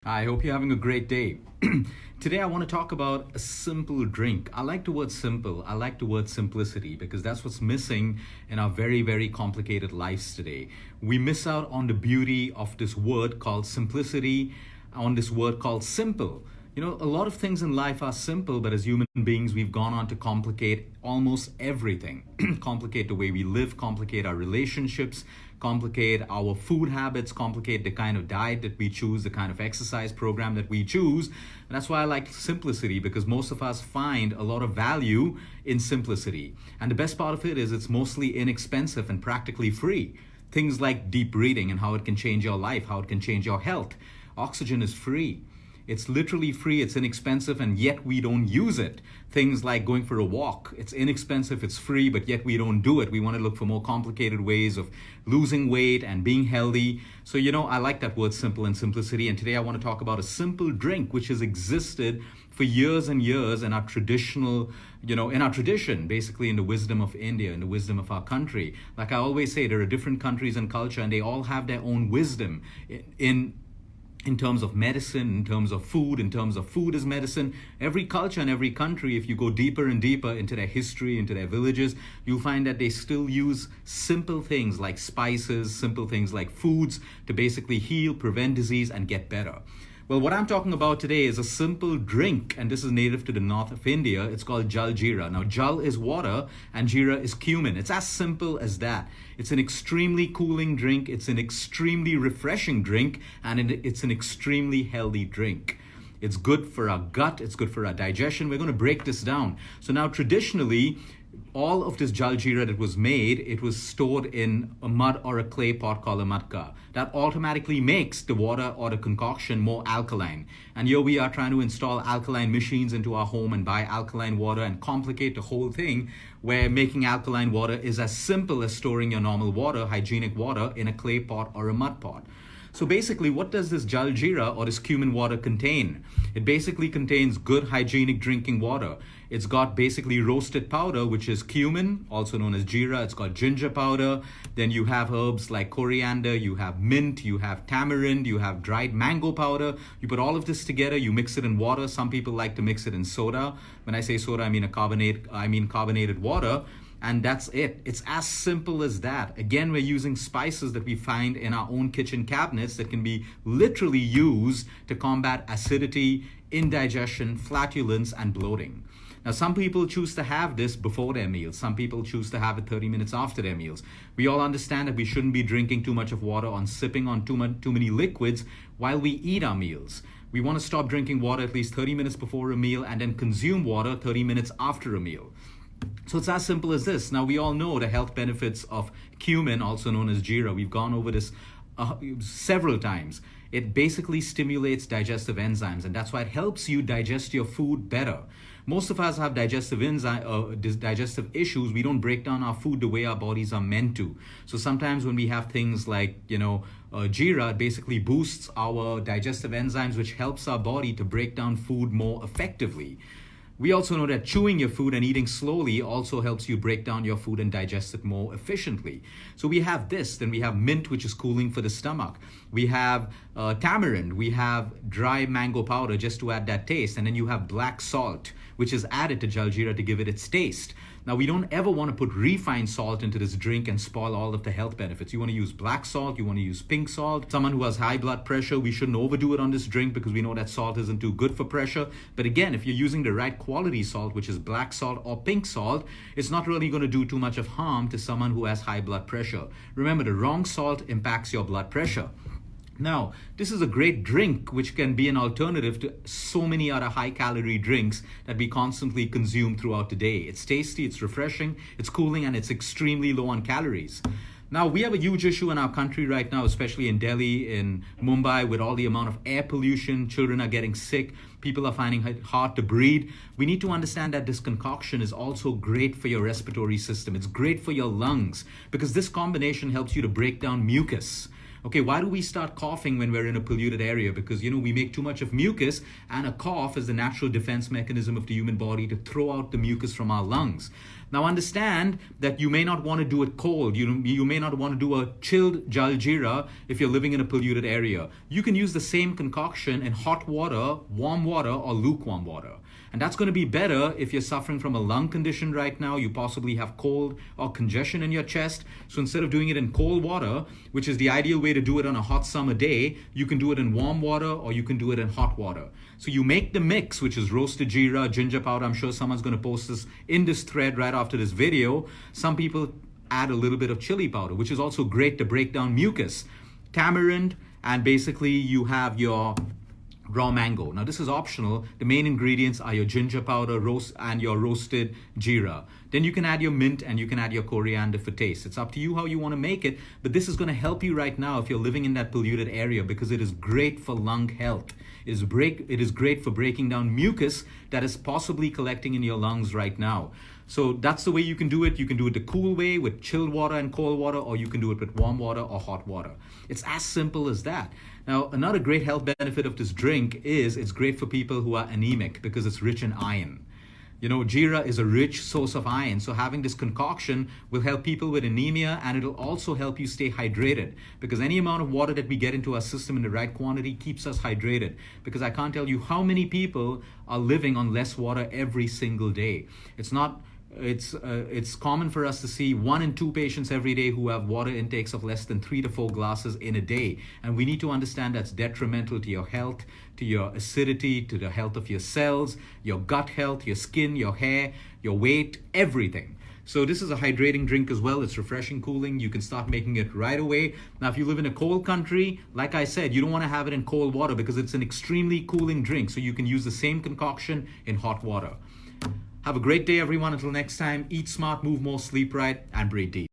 I hope you're having a great day. Today, I want to talk about a simple drink. I like the word simple. I like the word simplicity because that's what's missing in our very, very complicated lives today. We miss out on the beauty of this word called simplicity, on this word called simple. You know, a lot of things in life are simple, but as human beings, we've gone on to complicate almost everything. Complicate the way we live, complicate our relationships, complicate our food habits, complicate the kind of diet that we choose, the kind of exercise program that we choose. And that's why I like simplicity, because most of us find a lot of value in simplicity. And the best part of it is it's mostly inexpensive and practically free. Things like deep breathing and how it can change your life, how it can change your health. Oxygen is free. It's literally free, it's inexpensive, and yet we don't use it. Things like going for a walk, it's inexpensive, it's free, but yet we don't do it. We want to look for more complicated ways of losing weight and being healthy. So, I like that word simple and simplicity. And today I want to talk about a simple drink which has existed for years and years in our traditional, in our tradition, basically in the wisdom of India, in the wisdom of our country. Like I always say, there are different countries and culture, and they all have their own wisdom in terms of medicine, in terms of food as medicine. Every culture and every country, if you go deeper and deeper into their history, into their villages, you'll find that they still use simple things like spices, simple things like foods to basically heal, prevent disease, and get better. Well, what I'm talking about today is a simple drink, and this is native to the north of India. It's called Jal Jeera. Now, Jal is water and Jeera is cumin. It's as simple as that. It's an extremely cooling drink, it's an extremely refreshing drink, and it's an extremely healthy drink. It's good for our gut, it's good for our digestion. We're going to break this down. So now, traditionally, all of this Jal Jeera that was made, it was stored in a mud or a clay pot called a matka. That automatically makes the water or the concoction more alkaline. And here we are trying to install alkaline machines into our home and buy alkaline water and complicate the whole thing, where making alkaline water is as simple as storing your normal water, hygienic water, in a clay pot or a mud pot. So basically, what does this Jal Jeera or this cumin water contain? It basically contains good hygienic drinking water. It's got basically roasted powder, which is cumin, also known as jeera. It's got ginger powder. Then you have herbs like coriander, you have mint, you have tamarind, you have dried mango powder. You put all of this together, you mix it in water. Some people like to mix it in soda. When I say soda, I mean carbonated water. And that's it. It's as simple as that. Again, we're using spices that we find in our own kitchen cabinets that can be literally used to combat acidity, indigestion, flatulence, and bloating. Now, some people choose to have this before their meals. Some people choose to have it 30 minutes after their meals. We all understand that we shouldn't be drinking too much of water or sipping on too many liquids while we eat our meals. We want to stop drinking water at least 30 minutes before a meal and then consume water 30 minutes after a meal. So it's as simple as this. Now, we all know the health benefits of cumin, also known as jeera. We've gone over this several times. It basically stimulates digestive enzymes, and that's why it helps you digest your food better. Most of us have digestive issues. We don't break down our food the way our bodies are meant to. So sometimes when we have things like, jeera, it basically boosts our digestive enzymes, which helps our body to break down food more effectively. We also know that chewing your food and eating slowly also helps you break down your food and digest it more efficiently. So we have this, then we have mint, which is cooling for the stomach. We have tamarind, we have dry mango powder just to add that taste. And then you have black salt, which is added to Jal Jeera to give it its taste. Now, we don't ever want to put refined salt into this drink and spoil all of the health benefits. You want to use black salt, you want to use pink salt. Someone who has high blood pressure, we shouldn't overdo it on this drink because we know that salt isn't too good for pressure. But again, if you're using the right quality salt, which is black salt or pink salt, it's not really going to do too much of harm to someone who has high blood pressure. Remember, the wrong salt impacts your blood pressure. Now, this is a great drink which can be an alternative to so many other high-calorie drinks that we constantly consume throughout the day. It's tasty, it's refreshing, it's cooling, and it's extremely low on calories. Now, we have a huge issue in our country right now, especially in Delhi, in Mumbai, with all the amount of air pollution. Children are getting sick. People are finding it hard to breathe. We need to understand that this concoction is also great for your respiratory system. It's great for your lungs because this combination helps you to break down mucus. Okay, why do we start coughing when we're in a polluted area? Because, we make too much of mucus, and a cough is the natural defense mechanism of the human body to throw out the mucus from our lungs. Now understand that you may not want to do it cold. You may not want to do a chilled jaljeera if you're living in a polluted area. You can use the same concoction in hot water, warm water, or lukewarm water. And that's going to be better if you're suffering from a lung condition right now. You possibly have cold or congestion in your chest. So instead of doing it in cold water, which is the ideal way to do it on a hot summer day, you can do it in warm water or you can do it in hot water. So you make the mix, which is roasted jeera, ginger powder. I'm sure someone's going to post this in this thread right after this video. Some people add a little bit of chili powder, which is also great to break down mucus. Tamarind, and basically you have your raw mango. Now this is optional. The main ingredients are your ginger powder, and your roasted jeera. Then you can add your mint and you can add your coriander for taste. It's up to you how you want to make it, but this is going to help you right now if you're living in that polluted area, because it is great for lung health. It is great for breaking down mucus that is possibly collecting in your lungs right now. So that's the way you can do it. You can do it the cool way with chilled water and cold water, or you can do it with warm water or hot water. It's as simple as that. Now, another great health benefit of this drink is it's great for people who are anemic because it's rich in iron. Jeera is a rich source of iron, so having this concoction will help people with anemia, and it'll also help you stay hydrated, because any amount of water that we get into our system in the right quantity keeps us hydrated. Because I can't tell you how many people are living on less water every single day. It's common for us to see 1 in 2 patients every day who have water intakes of less than 3 to 4 glasses in a day. And we need to understand that's detrimental to your health, to your acidity, to the health of your cells, your gut health, your skin, your hair, your weight, everything. So this is a hydrating drink as well. It's refreshing, cooling. You can start making it right away. Now, if you live in a cold country, like I said, you don't want to have it in cold water because it's an extremely cooling drink. So you can use the same concoction in hot water. Have a great day, everyone. Until next time, eat smart, move more, sleep right, and breathe deep.